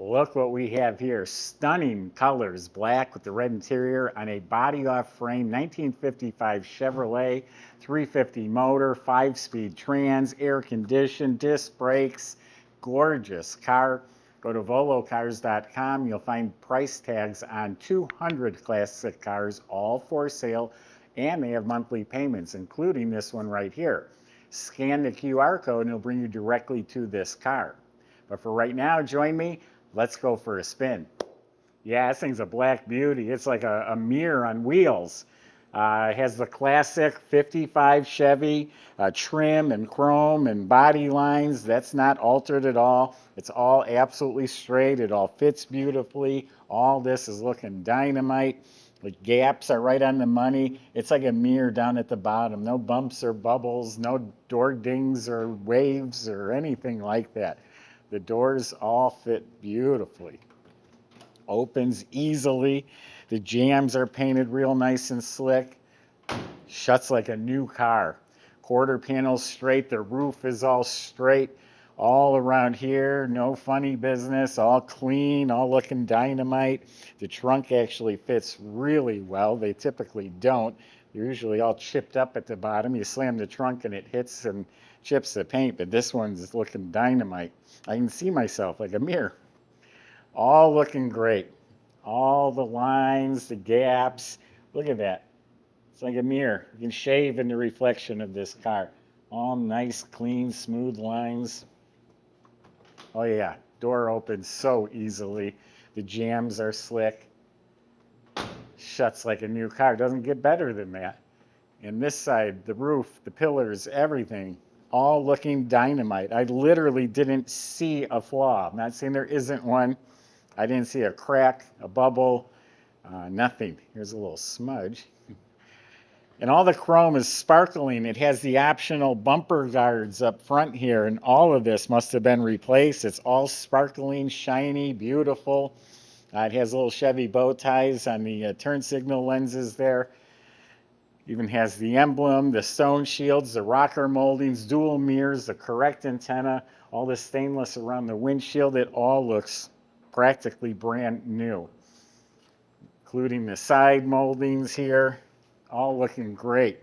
Look what we have here. Stunning colors, black with the red interior on a body-off frame, 1955 Chevrolet, 350 motor, 5-speed trans, air conditioned, disc brakes, gorgeous car. Go to volocars.com. You'll find price tags on 200 classic cars, all for sale, and they have monthly payments, including this one right here. Scan the QR code and it'll bring you directly to this car. But for right now, join me. Let's go for a spin. Yeah, this thing's a black beauty. It's like a mirror on wheels. It has the classic 55 Chevy trim and chrome and body lines. That's not altered at all. It's all absolutely straight. It all fits beautifully. All this is looking dynamite. The gaps are right on the money. It's like a mirror down at the bottom. No bumps or bubbles, no door dings or waves or anything like that. The doors all fit beautifully. Opens easily. The jambs are painted real nice and slick. Shuts like a new car. Quarter panels straight. The roof is all straight. All around here, no funny business. All clean, all looking dynamite. The trunk actually fits really well. They typically don't. They're usually all chipped up at the bottom. You slam the trunk and it hits and chips the paint, but this one's looking dynamite. I can see myself like a mirror. All looking great. All the lines, the gaps. Look at that. It's like a mirror. You can shave in the reflection of this car. All nice, clean, smooth lines. Oh yeah, door opens so easily. The jambs are slick. Shuts like a new car. Doesn't get better than that. And this side, the roof, the pillars, everything, all looking dynamite. I literally didn't see a flaw. I'm not saying there isn't one. I didn't see a crack, a bubble, nothing. Here's a little smudge. And all the chrome is sparkling. It has the optional bumper guards up front here, and all of this must have been replaced. It's all sparkling, shiny, beautiful. It has little Chevy bow ties on the turn signal lenses there. Even has the emblem, the stone shields, the rocker moldings, dual mirrors, the correct antenna, all the stainless around the windshield. It all looks practically brand new, including the side moldings here, all looking great.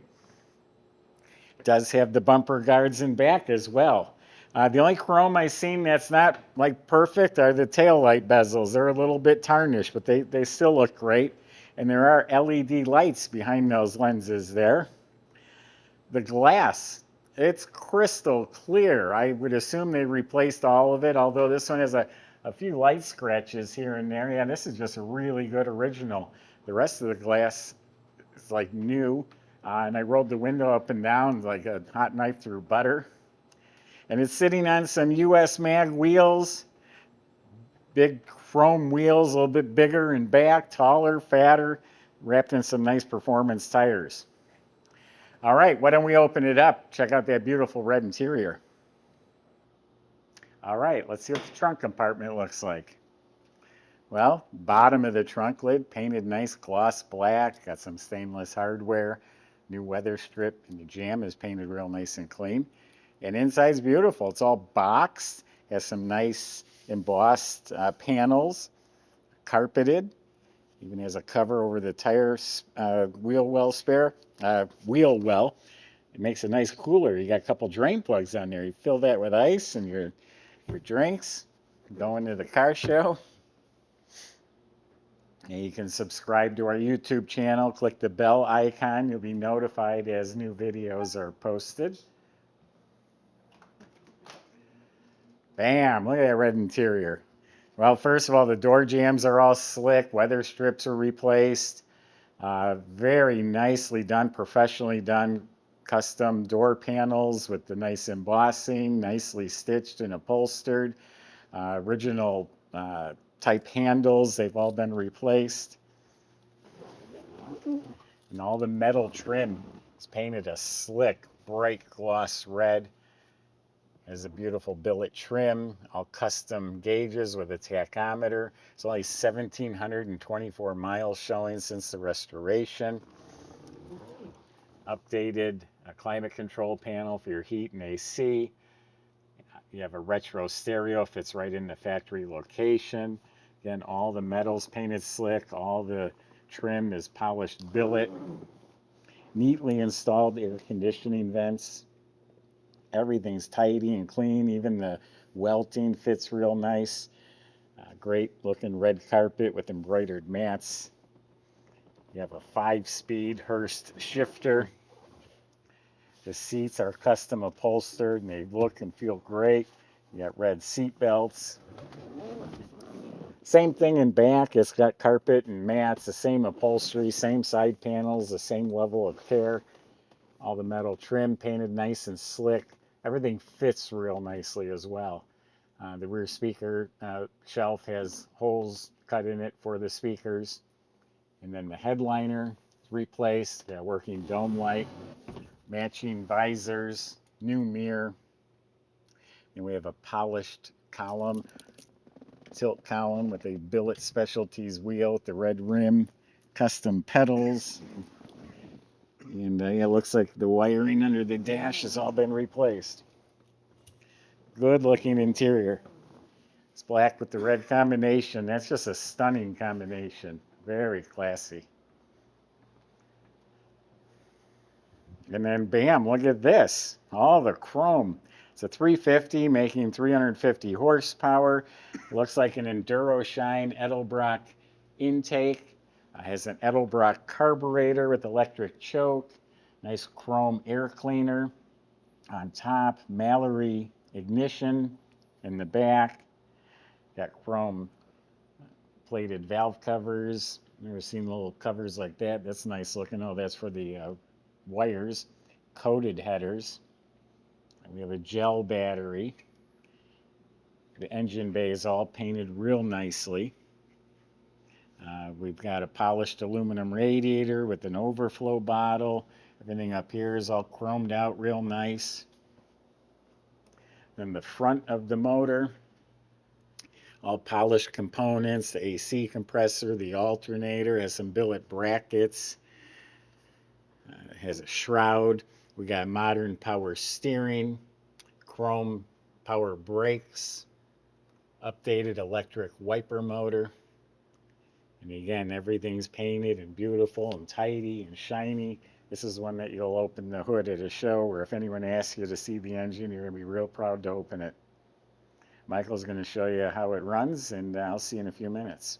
It does have the bumper guards in back as well. The only chrome I've seen that's not like perfect are the taillight bezels. They're a little bit tarnished, but they still look great. And there are LED lights behind those lenses there. The glass, it's crystal clear. I would assume they replaced all of it, although this one has a few light scratches here and there. Yeah, this is just a really good original. The rest of the glass is like new. And I rolled the window up and down like a hot knife through butter. And it's sitting on some US mag wheels. Big chrome wheels, a little bit bigger in back, taller, fatter, wrapped in some nice performance tires. All right, why don't we open it up? Check out that beautiful red interior. All right, let's see what the trunk compartment looks like. Well, bottom of the trunk lid, painted nice gloss black, got some stainless hardware, new weather strip, and the jamb is painted real nice and clean. And inside's beautiful. It's all boxed, has some nice embossed panels, carpeted. Even has a cover over the tire wheel well. It makes a nice cooler. You got a couple drain plugs on there. You fill that with ice and your drinks. Going to the car show. And you can subscribe to our YouTube channel. Click the bell icon. You'll be notified as new videos are posted. Bam! Look at that red interior. Well, first of all, the door jambs are all slick. Weather strips are replaced. Very nicely done, professionally done. Custom door panels with the nice embossing, nicely stitched and upholstered. Original type handles, they've all been replaced. And all the metal trim is painted a slick, bright gloss red. There's a beautiful billet trim, all custom gauges with a tachometer. It's only 1,724 miles showing since the restoration. Updated climate control panel for your heat and AC. You have a retro stereo, fits right in the factory location. Again, all the metals painted slick, all the trim is polished billet, neatly installed air conditioning vents. Everything's tidy and clean, even the welting fits real nice. Great looking red carpet with embroidered mats. You have a 5-speed Hurst shifter. The seats are custom upholstered and they look and feel great. You got red seat belts. Same thing in back. It's got carpet and mats, the same upholstery, same side panels, the same level of care. All the metal trim painted nice and slick. Everything fits real nicely as well. The rear speaker shelf has holes cut in it for the speakers. And then the headliner is replaced. Got working dome light, matching visors, new mirror. And we have a polished column, tilt column with a billet specialties wheel with the red rim, custom pedals. And yeah, it looks like the wiring under the dash has all been replaced. Good looking interior. It's black with the red combination. That's just a stunning combination. Very classy. And then bam, look at this. All the chrome. It's a 350 making 350 horsepower. Looks like an Enduro-Shine Edelbrock intake. Has an Edelbrock carburetor with electric choke. Nice chrome air cleaner. On top, Mallory ignition in the back. Got chrome plated valve covers. Never seen little covers like that. That's nice looking. Oh, that's for the wires. Coated headers. We have a gel battery. The engine bay is all painted real nicely. We've got a polished aluminum radiator with an overflow bottle. Everything up here is all chromed out real nice. Then the front of the motor, all polished components, the AC compressor, the alternator, has some billet brackets, has a shroud. We got modern power steering, chrome power brakes, updated electric wiper motor. And again, everything's painted and beautiful and tidy and shiny. This is one that you'll open the hood at a show, or if anyone asks you to see the engine, you're going to be real proud to open it. Michael's going to show you how it runs, and I'll see you in a few minutes.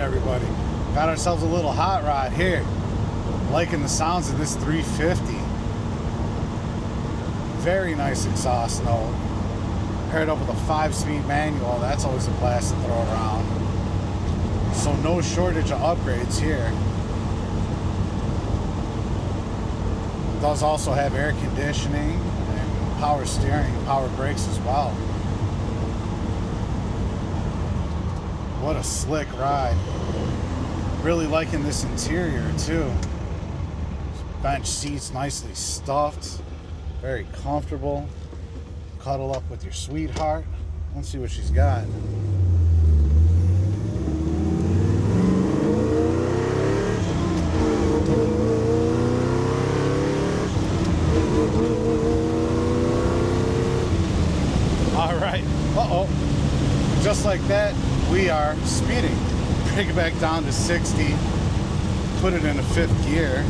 Everybody, got ourselves a little hot rod here. Liking the sounds of this 350. Very nice exhaust note. Paired up with a 5-speed manual, that's always a blast to throw around. So no shortage of upgrades here. It does also have air conditioning and power steering, power brakes as well. What a slick ride. Really liking this interior too. Bench seats nicely stuffed. Very comfortable. Cuddle up with your sweetheart. Let's see what she's got. Alright. Uh-oh. Just like that, we are speeding. Bring it back down to 60. Put it into 5th gear.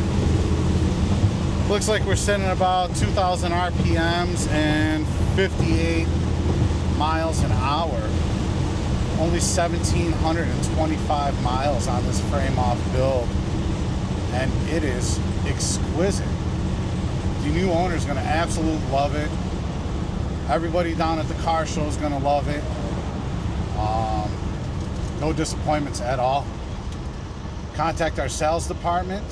Looks like we're sitting at about 2,000 RPMs and 58 miles an hour. Only 1,725 miles on this frame-off build. And it is exquisite. The new owner is going to absolutely love it. Everybody down at the car show is going to love it. No disappointments at all. Contact our sales department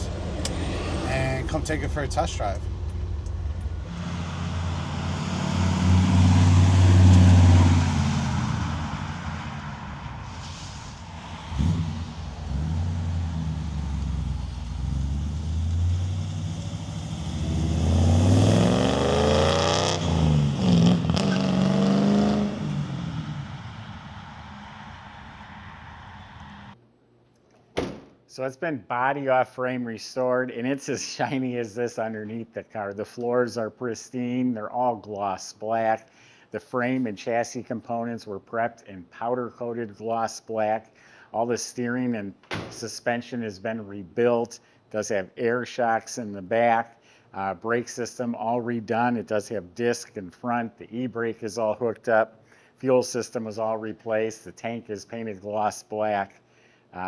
and come take it for a test drive. So it's been body off frame restored, and it's as shiny as this underneath the car. The floors are pristine. They're all gloss black. The frame and chassis components were prepped in powder coated gloss black. All the steering and suspension has been rebuilt. It does have air shocks in the back. Brake system all redone. It does have disc in front. The e-brake is all hooked up. Fuel system was all replaced. The tank is painted gloss black.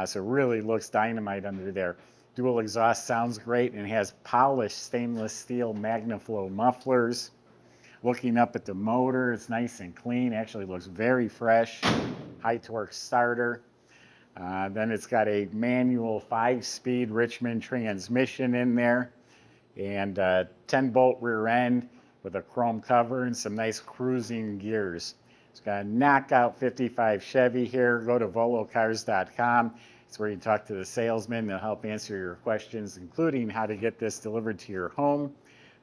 So it really looks dynamite under there. Dual exhaust sounds great and has polished stainless steel MagnaFlow mufflers. Looking up at the motor, it's nice and clean. Actually looks very fresh. High torque starter. Then it's got a manual 5-speed Richmond transmission in there, and 10-bolt rear end with a chrome cover and some nice cruising gears. It's got a knockout 55 Chevy here. Go to volocars.com. It's where you talk to the salesman. They'll help answer your questions, including how to get this delivered to your home.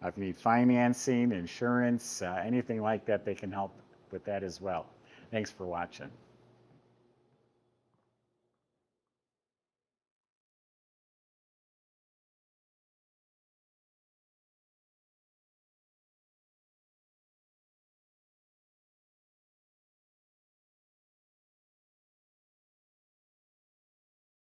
If you need financing, insurance, anything like that, they can help with that as well. Thanks for watching.